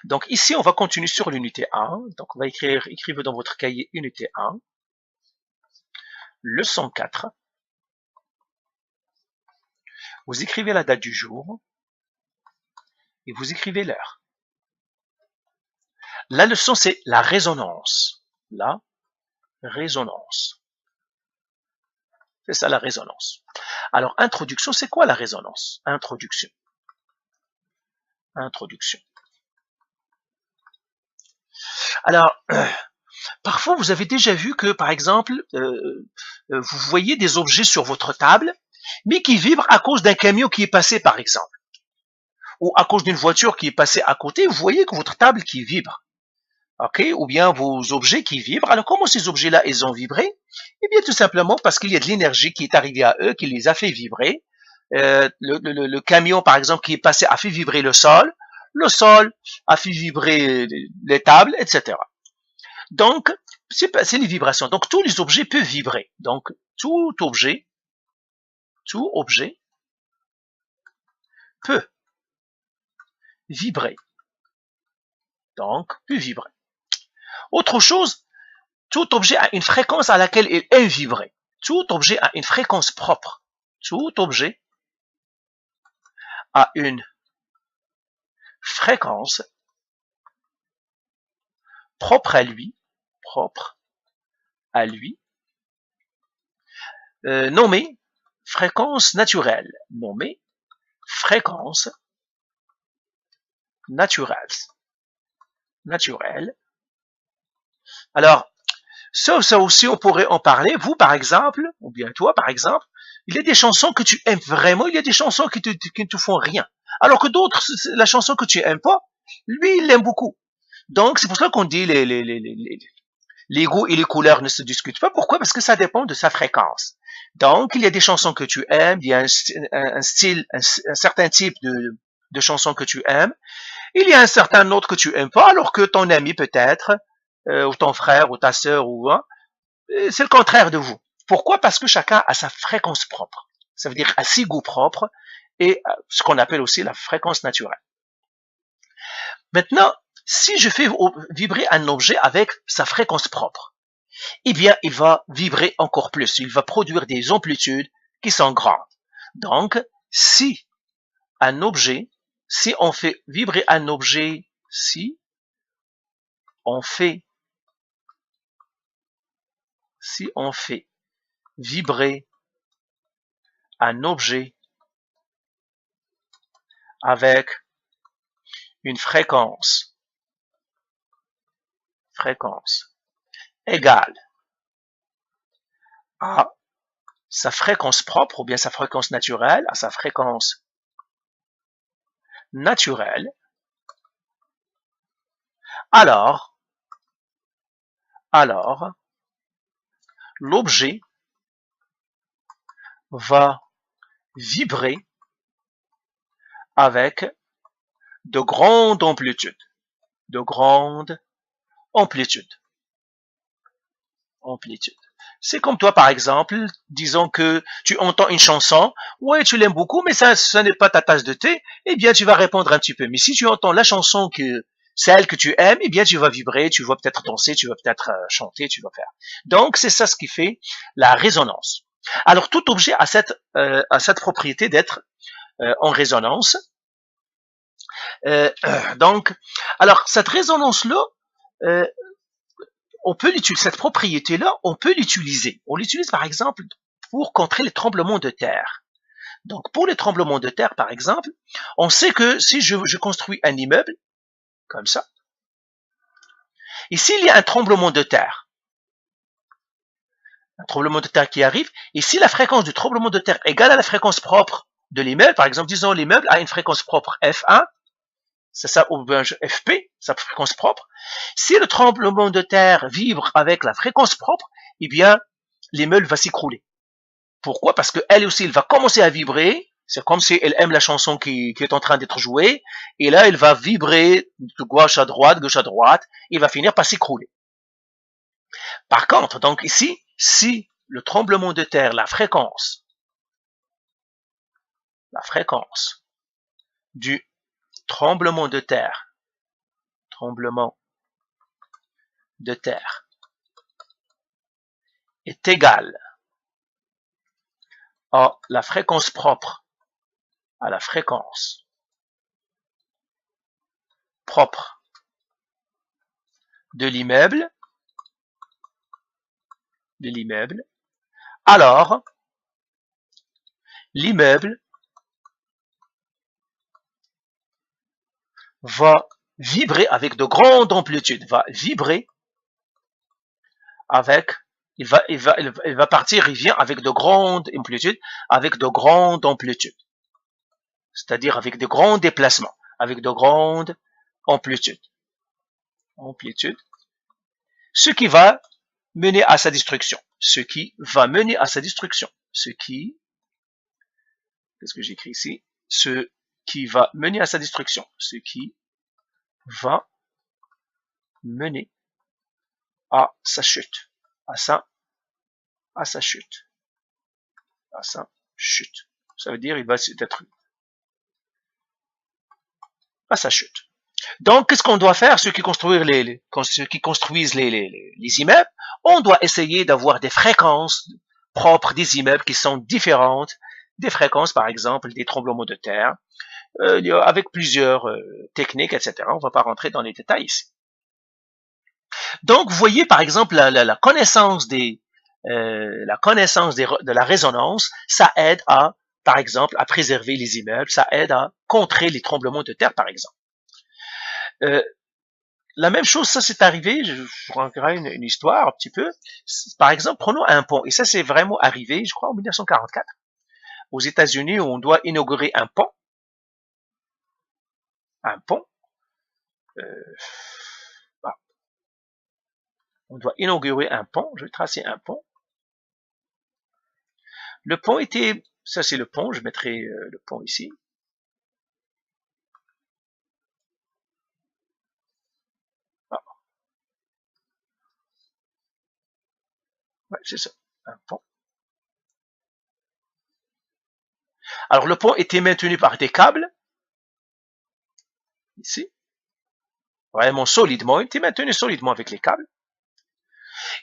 Donc ici, on va continuer sur l'unité 1. Donc on va écrivez dans votre cahier unité 1, leçon 4. Vous écrivez la date du jour et vous écrivez l'heure. La leçon, c'est la résonance. La résonance. C'est ça la résonance. Alors, introduction, c'est quoi la résonance? Introduction. Introduction. Alors, parfois, vous avez déjà vu que, par exemple, vous voyez des objets sur votre table, mais qui vibrent à cause d'un camion qui est passé, par exemple. Ou à cause d'une voiture qui est passée à côté, vous voyez que votre table qui vibre. Ok, ou bien vos objets qui vibrent. Alors, comment ces objets-là, ils ont vibré? Eh bien, tout simplement parce qu'il y a de l'énergie qui est arrivée à eux, qui les a fait vibrer. Le camion, par exemple, qui est passé, a fait vibrer le sol a fait vibrer les tables, etc. Donc, c'est les vibrations. Donc, tous les objets peuvent vibrer. Donc, tout objet peut vibrer. Donc, peut vibrer. Autre chose, tout objet a une fréquence à laquelle il aime vibrer. Tout objet a une fréquence propre. Tout objet a une fréquence propre à lui, nommée fréquence naturelle, fréquence naturelle. Alors, ça aussi, on pourrait en parler. Vous, par exemple, ou bien toi, par exemple, il y a des chansons que tu aimes vraiment, il y a des chansons qui ne te font rien. Alors que d'autres, la chanson que tu aimes pas, lui, il l'aime beaucoup. Donc, c'est pour ça qu'on dit les goûts et les couleurs ne se discutent pas. Pourquoi? Parce que ça dépend de sa fréquence. Donc, il y a des chansons que tu aimes, il y a un certain type de chansons que tu aimes. Il y a un certain autre que tu aimes pas, alors que ton ami peut-être, ou ton frère, ou ta sœur, c'est le contraire de vous. Pourquoi? Parce que chacun a sa fréquence propre. Ça veut dire à ses goûts propres et ce qu'on appelle aussi la fréquence naturelle. Maintenant, si je fais vibrer un objet avec sa fréquence propre, eh bien, il va vibrer encore plus. Il va produire des amplitudes qui sont grandes. Donc, si on fait vibrer un objet, si on fait vibrer un objet avec une fréquence égale à sa fréquence propre ou bien sa fréquence naturelle, alors l'objet va vibrer avec de grandes amplitudes. C'est comme toi, par exemple, disons que tu entends une chanson, ouais, tu l'aimes beaucoup, mais ça n'est pas ta tasse de thé, eh bien, tu vas répondre un petit peu. Mais si tu entends la chanson celle que tu aimes, eh bien, tu vas vibrer, tu vas peut-être danser, tu vas peut-être chanter, tu vas faire. Donc, c'est ça ce qui fait la résonance. Alors, tout objet a cette propriété d'être en résonance. Donc, alors, cette résonance-là, cette propriété-là, on peut l'utiliser. On l'utilise par exemple pour contrer les tremblements de terre. Donc pour les tremblements de terre, par exemple, on sait que si je construis un immeuble, comme ça, et s'il y a un tremblement de terre qui arrive, et si la fréquence du tremblement de terre est égale à la fréquence propre de l'immeuble, par exemple, disons l'immeuble a une fréquence propre F1, c'est ça, ou bien FP, sa fréquence propre. Si le tremblement de terre vibre avec la fréquence propre, eh bien, l'immeuble va s'écrouler. Pourquoi? Parce qu'elle aussi, elle va commencer à vibrer. C'est comme si elle aime la chanson qui est en train d'être jouée. Et là, elle va vibrer de gauche à droite. Et va finir par s'écrouler. Par contre, donc ici, si le tremblement de terre, la fréquence du tremblement de terre tremblement de terre est égal à la fréquence propre, à la fréquence propre de l'immeuble, alors l'immeuble va vibrer avec de grandes amplitudes, va vibrer avec, il va partir, il vient avec de grandes amplitudes, c'est-à-dire avec de grands déplacements, avec de grandes amplitudes, ce qui va mener à sa destruction, qu'est-ce que j'écris ici? Ce qui va mener à sa destruction, ce qui va mener à sa chute, à sa chute. Ça veut dire il va se détruire. À sa chute. Donc, qu'est-ce qu'on doit faire, ceux qui construisent les immeubles? On doit essayer d'avoir des fréquences propres des immeubles qui sont différentes des fréquences, par exemple, des tremblements de terre, avec plusieurs techniques, etc. On ne va pas rentrer dans les détails ici. Donc, vous voyez, par exemple, la connaissance de la résonance, ça aide à, par exemple, à préserver les immeubles, ça aide à contrer les tremblements de terre, par exemple. La même chose, ça c'est arrivé, je raconterai une histoire un petit peu. Par exemple, prenons un pont, et ça c'est vraiment arrivé, je crois, en 1944, aux États-Unis, où on doit inaugurer un pont. On doit inaugurer un pont, je vais tracer un pont. Le pont était, ça c'est le pont, je mettrai le pont ici. Ouais, c'est ça, un pont. Alors le pont était maintenu par des câbles, ici, vraiment solidement, il était maintenu solidement avec les câbles.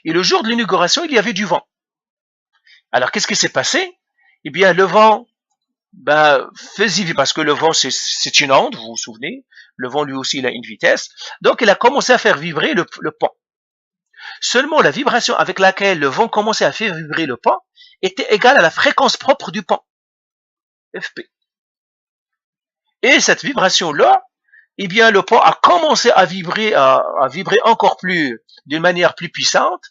Et le jour de l'inauguration, il y avait du vent. Alors qu'est-ce qui s'est passé? Eh bien, le vent faisait vivre, parce que le vent c'est une onde, vous vous souvenez, le vent lui aussi il a une vitesse, donc il a commencé à faire vibrer le pont. Seulement la vibration avec laquelle le vent commençait à faire vibrer le pont était égale à la fréquence propre du pont, Fp. Et cette vibration-là, eh bien le pont a commencé à vibrer encore plus, d'une manière plus puissante,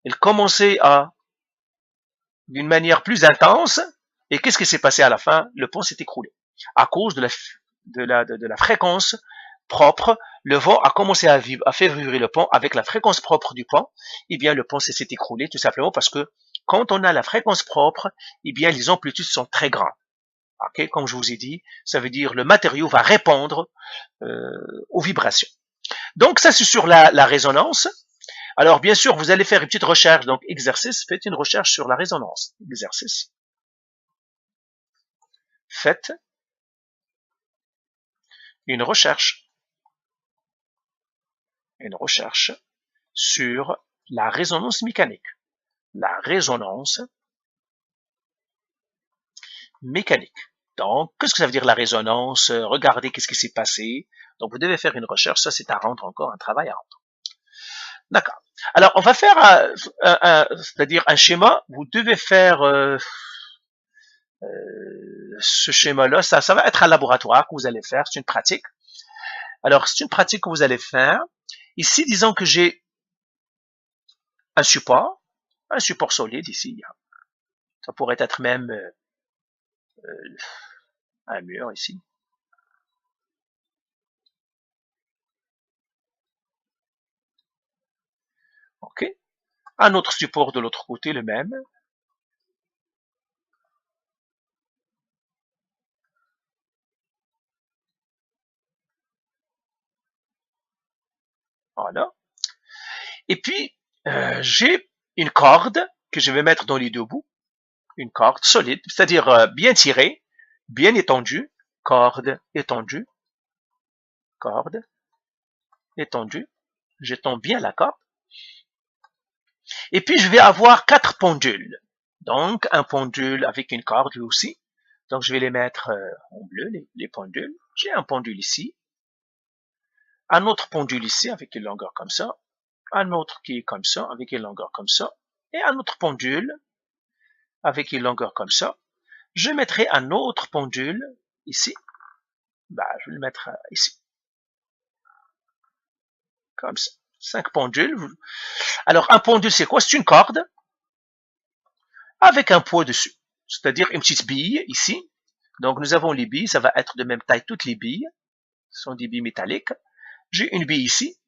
il commençait d'une manière plus intense, et qu'est-ce qui s'est passé à la fin? Le pont s'est écroulé. À cause de la fréquence propre, le vent a commencé à faire vibrer le pont avec la fréquence propre du pont, eh bien le pont s'est écroulé tout simplement parce que quand on a la fréquence propre, eh bien les amplitudes sont très grandes. Okay? Comme je vous ai dit, ça veut dire le matériau va répondre aux vibrations. Donc ça c'est sur la résonance. Alors bien sûr, vous allez faire une petite recherche, donc exercice, faites une recherche sur la résonance. Exercice. Faites une recherche sur la résonance mécanique. La résonance mécanique. Donc, qu'est-ce que ça veut dire la résonance? Regardez qu'est-ce qui s'est passé. Donc, vous devez faire une recherche. Ça, c'est à rendre encore un travail à rendre. D'accord. Alors, on va faire c'est-à-dire un schéma. Vous devez faire ce schéma-là. Ça va être un laboratoire que vous allez faire. C'est une pratique. Alors, c'est une pratique que vous allez faire. Ici, disons que j'ai un support solide ici. Ça pourrait être même un mur ici. OK. Un autre support de l'autre côté, le même. Voilà. Et puis, j'ai une corde que je vais mettre dans les deux bouts. Une corde solide, c'est-à-dire bien tirée, bien étendue. Corde étendue. Corde étendu, j'étends bien la corde, et puis je vais avoir 4 pendules. Donc un pendule avec une corde lui aussi. Donc je vais les mettre en bleu, les pendules. J'ai un pendule ici, un autre pendule ici avec une longueur comme ça, un autre qui est comme ça avec une longueur comme ça, et un autre pendule avec une longueur comme ça. Je mettrai un autre pendule ici. Bah, je vais le mettre ici. Comme ça. 5 pendules. Alors, un pendule, c'est quoi? C'est une corde avec un poids dessus. C'est-à-dire une petite bille ici. Donc, nous avons les billes. Ça va être de même taille toutes les billes. Ce sont des billes métalliques. J'ai une bille ici.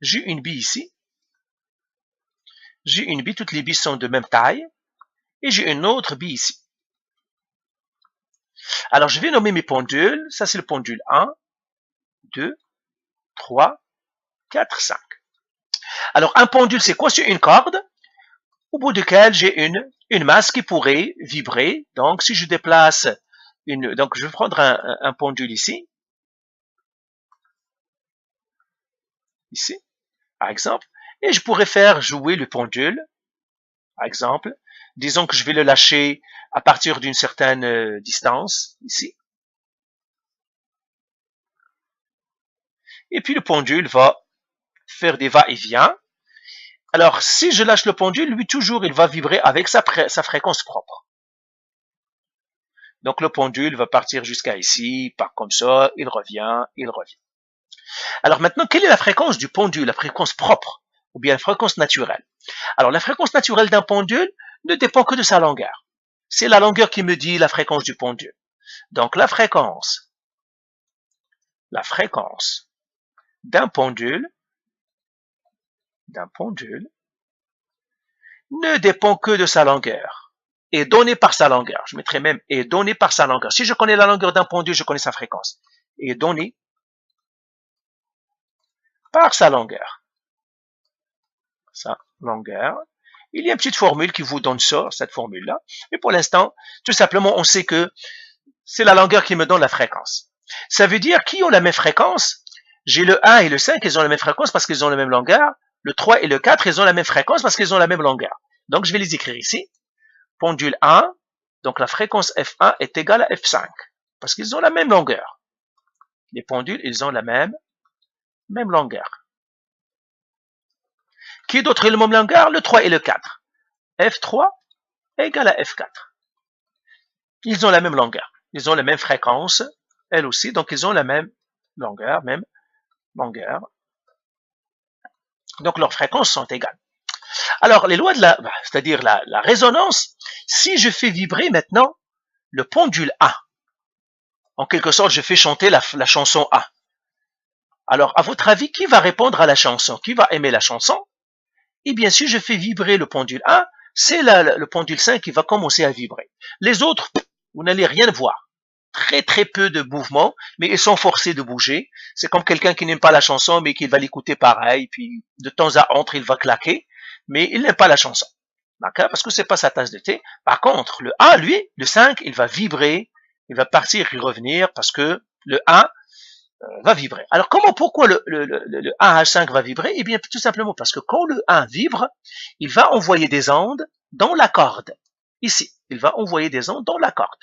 J'ai une bille ici. J'ai une bille. Toutes les billes sont de même taille. Et j'ai une autre bille ici. Alors, je vais nommer mes pendules. Ça, c'est le pendule 1, 2, 3, 4, 5. Alors, un pendule, c'est quoi? C'est une corde au bout duquel j'ai une masse qui pourrait vibrer. Donc, si je déplace donc je vais prendre un pendule ici, par exemple, et je pourrais faire jouer le pendule, par exemple. Disons que je vais le lâcher à partir d'une certaine distance, ici. Et puis le pendule va faire des va-et-vient. Alors, si je lâche le pendule, lui, toujours, il va vibrer avec sa fréquence propre. Donc, le pendule va partir jusqu'à ici, part comme ça, il revient, il revient. Alors maintenant, quelle est la fréquence du pendule, la fréquence propre, ou bien la fréquence naturelle? Alors, la fréquence naturelle d'un pendule ne dépend que de sa longueur. C'est la longueur qui me dit la fréquence du pendule. Donc, la fréquence d'un pendule ne dépend que de sa longueur. Est donnée par sa longueur. Je mettrai même est donnée par sa longueur. Si je connais la longueur d'un pendule, je connais sa fréquence. Est donnée par sa longueur. Sa longueur. Il y a une petite formule qui vous donne ça, cette formule-là. Et pour l'instant, tout simplement, on sait que c'est la longueur qui me donne la fréquence. Ça veut dire qu'ils ont la même fréquence. J'ai le 1 et le 5, ils ont la même fréquence parce qu'ils ont la même longueur. Le 3 et le 4, ils ont la même fréquence parce qu'ils ont la même longueur. Donc, je vais les écrire ici. Pendule 1, donc la fréquence F1 est égale à F5 parce qu'ils ont la même longueur. Les pendules, ils ont la même longueur. Qui d'autre est le même longueur? Le 3 et le 4. F3 est égal à F4. Ils ont la même longueur. Ils ont la même fréquence, elles aussi, donc ils ont la même longueur, Donc leurs fréquences sont égales. Alors les lois de c'est-à-dire la résonance, si je fais vibrer maintenant le pendule A, en quelque sorte je fais chanter la chanson A. Alors à votre avis, qui va répondre à la chanson? Qui va aimer la chanson? Eh bien si je fais vibrer le pendule A, c'est le pendule 5 qui va commencer à vibrer. Les autres, vous n'allez rien voir. Très très peu de mouvements, mais ils sont forcés de bouger. C'est comme quelqu'un qui n'aime pas la chanson, mais qui va l'écouter pareil, puis de temps à autre, il va claquer, mais il n'aime pas la chanson. D'accord? Parce que c'est pas sa tasse de thé. Par contre, le A, lui, le 5, il va vibrer, il va partir et revenir, parce que le 1 va vibrer. Alors pourquoi le 1H5 va vibrer? Eh bien, tout simplement parce que quand le 1 vibre, il va envoyer des ondes dans la corde. Ici, il va envoyer des ondes dans la corde.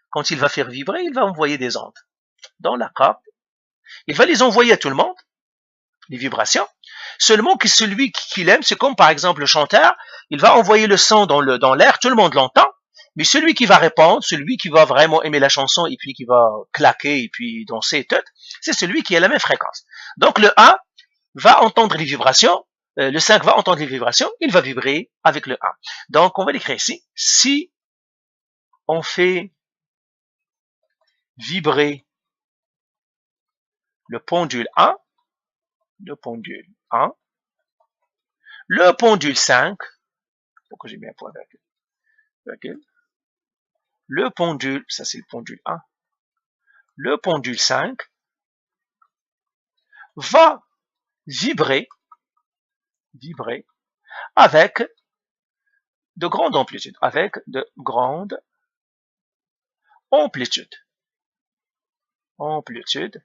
Quand il va faire vibrer, il va envoyer des ondes dans la corde. Il va les envoyer à tout le monde, les vibrations. Seulement que celui qui l'aime, c'est comme par exemple le chanteur, il va envoyer le son dans l'air, tout le monde l'entend, mais celui qui va répondre, celui qui va vraiment aimer la chanson et puis qui va claquer et puis danser et tout, c'est celui qui a la même fréquence. Donc le 1 va entendre les vibrations, le 5 va entendre les vibrations, il va vibrer avec le 1. Donc on va l'écrire ici. Si on fait vibrer le pendule 1, le pendule 5, pourquoi j'ai mis un point virgule, le pendule, ça c'est le pendule 1, le pendule 5 va vibrer avec de grandes amplitudes, amplitude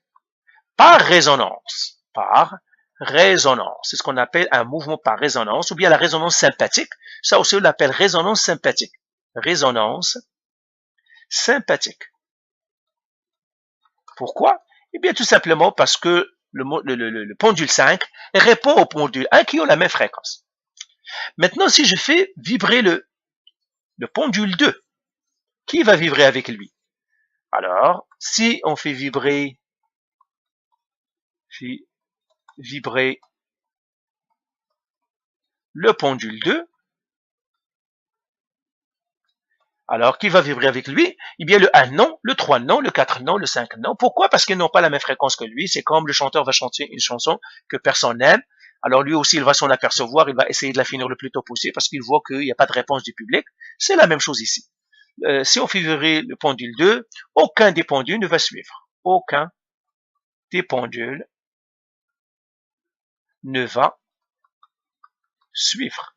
par résonance. Par résonance. C'est ce qu'on appelle un mouvement par résonance, ou bien la résonance sympathique. Ça aussi, on l'appelle résonance sympathique. Résonance sympathique. Pourquoi? Eh bien, tout simplement parce que le pendule 5 répond au pendule 1 qui ont la même fréquence. Maintenant, si je fais vibrer le pendule 2, qui va vibrer avec lui? Alors, si on fait vibrer le pendule 2, alors qui va vibrer avec lui? Eh bien, le 1 non, le 3 non, le 4 non, le 5 non. Pourquoi? Parce qu'ils n'ont pas la même fréquence que lui. C'est comme le chanteur va chanter une chanson que personne n'aime. Alors lui aussi, il va s'en apercevoir, il va essayer de la finir le plus tôt possible parce qu'il voit qu'il n'y a pas de réponse du public. C'est la même chose ici. Si on fait vibrer le pendule 2, aucun des pendules ne va suivre. Aucun des pendules ne va suivre.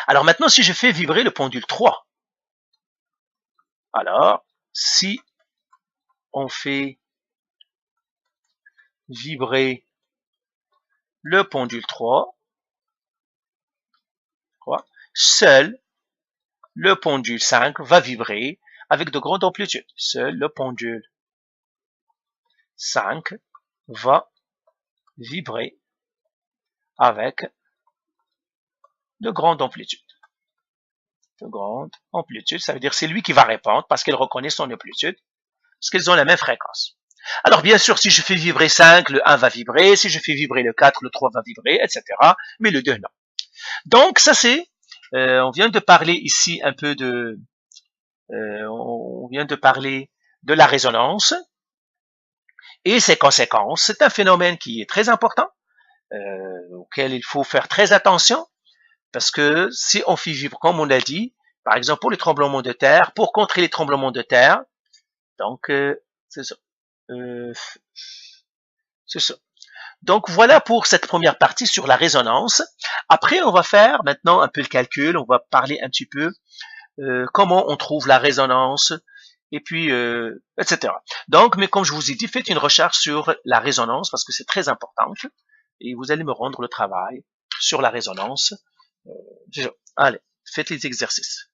Alors maintenant, si je fais vibrer le pendule 3, alors si on fait vibrer le pendule 3, seul le pendule 5 va vibrer avec de grandes amplitudes. Seul le pendule 5 va vibrer avec de grandes amplitudes. De grandes amplitudes, ça veut dire c'est lui qui va répondre parce qu'il reconnaît son amplitude, parce qu'ils ont la même fréquence. Alors bien sûr, si je fais vibrer 5, le 1 va vibrer, si je fais vibrer le 4, le 3 va vibrer, etc. Mais le 2, non. Donc ça c'est, on vient de parler ici un peu de, on vient de parler de la résonance et ses conséquences. C'est un phénomène qui est très important, auquel il faut faire très attention, parce que si on fait vivre, comme on l'a dit, par exemple pour les tremblements de terre, pour contrer les tremblements de terre, donc c'est ça. C'est ça. Donc voilà pour cette première partie sur la résonance. Après, on va faire maintenant un peu le calcul, on va parler un petit peu comment on trouve la résonance, et puis, etc. Donc, mais comme je vous ai dit, faites une recherche sur la résonance, parce que c'est très important, et vous allez me rendre le travail sur la résonance. Allez, faites les exercices.